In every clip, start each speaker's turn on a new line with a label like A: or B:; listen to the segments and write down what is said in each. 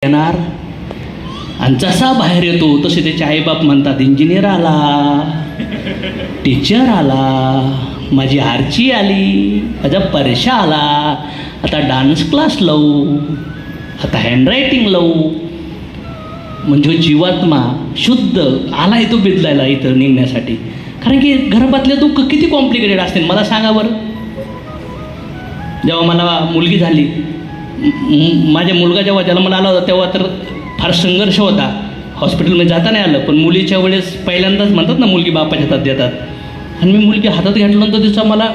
A: येणार आणि जसा बाहेर येतो तसे त्याचे आईबाप म्हणतात, इंजिनियर आला, टीचर आला, माझी आरची आली, माझा परशा आला, आता डान्स क्लास लावू, आता हँडरायटिंग लावू. म्हणजे जीवात्मा शुद्ध आला तो बिदलायला इथं निघण्यासाठी. कारण की घराबातले दुःख किती कॉम्प्लिकेटेड असतील मला सांगा बरं. जेव्हा मला मुलगी झाली, माझ्या मुलगा जेव्हा जन्माला आला होता तेव्हा तर फार संघर्ष होता, हॉस्पिटलमध्ये जाता नाही आलं. पण मुलीच्या वेळेस पहिल्यांदाच म्हणतात ना, मुलगी बापाच्या हातात देतात. आणि मी मुलगी हातात घेतल्यानंतर तिचा मला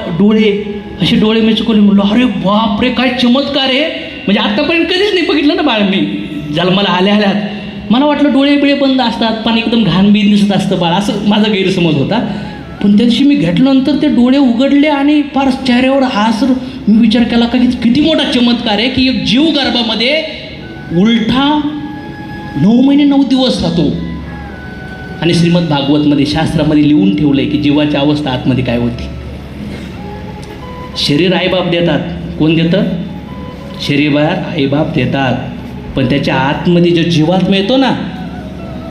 A: असे डोळे मी चुकवले. म्हणलो अरे बापरे, काय चमत्कार आहे. म्हणजे आत्तापर्यंत कधीच नाही बघितलं ना बाळ मी जन्माला आल्यात. मला वाटलं डोळे बिळे बंद असतात, पण एकदम घाण बीन दिसत असतं बाळ, असं माझा गैरसमज होता. पण त्या दिवशी मी घेतल्यानंतर ते डोळे उघडले आणि फार चेहऱ्यावर हास. मी विचार केला का किती मोठा चमत्कार आहे की एक जीव गर्भामध्ये उलटा 9 महिने 9 दिवस राहतो. आणि श्रीमद भागवतमध्ये शास्त्रामध्ये लिहून ठेवलं आहे की जीवाची अवस्था आतमध्ये काय होती. शरीर आईबाप देतात. कोण देतं? शरीर आईबाप देतात. पण त्याच्या आतमध्ये जो जीवात्मा येतो ना,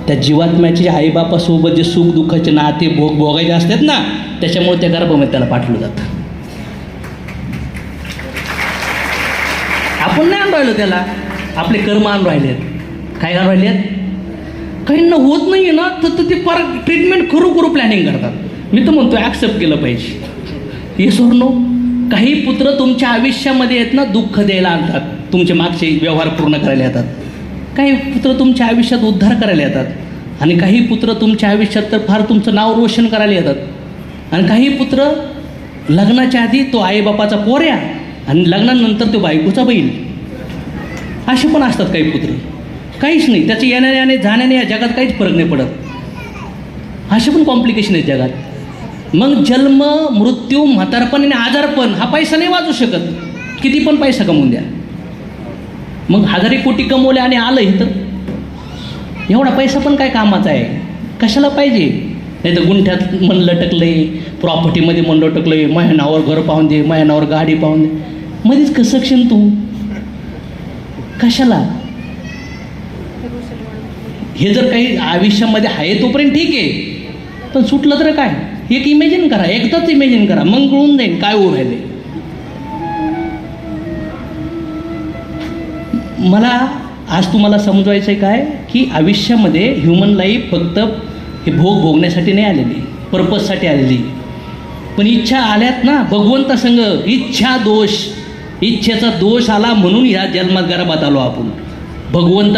A: त्या जीवात्म्याच्या आईबापासोबत जे सुख दुःखाचे नाते भोगायचे असतात ना, त्याच्यामुळे त्या गर्भामध्ये त्याला पाठवलं जातं. आपण नाही आणून राहिलो त्याला, आपले कर्म आणून राहिलेत. काय आणून राहिलेत? काहींना होत नाही आहे ना, तर ते फार ट्रीटमेंट करू प्लॅनिंग करतात. मी तर म्हणतो ॲक्सेप्ट केलं पाहिजे. हे सोडनो. काही पुत्र तुमच्या आयुष्यामध्ये आहेत ना, दुःख द्यायला आणतात, तुमचे मागचे व्यवहार पूर्ण करायला येतात. काही पुत्र तुमच्या आयुष्यात उद्धार करायला येतात. आणि काही पुत्र तुमच्या आयुष्यात तर फार तुमचं नाव रोशन करायला येतात. आणि काही पुत्र लग्नाच्या आधी तो आईबापाचा पोऱ्या आणि लग्नानंतर तो बायकोचा बैल. असे पण असतात काही पुत्र. काहीच नाही, त्याचे येण्याने जाण्याने या जगात काहीच फरक नाही पडत. असे पण कॉम्प्लिकेशन आहेत जगात. मग जन्म, मृत्यू, म्हातारपण आणि आजारपण हा पैसा नाही वाचू शकत, किती पण पैसा कमवून द्या. मग 1000 कोटी कमवले आणि आलं इथं, एवढा पैसा पण काय कामाचा आहे? कशाला पाहिजे? नाही तर गुंठ्यात मन लटकले, प्रॉपर्टीमध्ये मन लटकले, महिनावर घर पाहून दे, महिनावर गाडी पाहून दे, मध्येच कसं क्षण तू कशाला? हे जर काही आयुष्यामध्ये आहे तोपर्यंत ठीक आहे, पण सुटलं तर काय? एक इमॅजिन करा, एकदाच इमॅजिन करा, मग कळून जाईल काय होऊ राहिले. मला आज तुम्हाला समजवायचं आहे काय की आयुष्यामध्ये ह्युमन लाईफ फक्त हे भोगण्यासाठी नाही आलेली, पर्पजसाठी आलेली. पण इच्छा आल्यात ना भगवंतासंग. इच्छेचा दोष आला म्हणून ह्या जन्मात गर्भात आलो आपण. भगवंत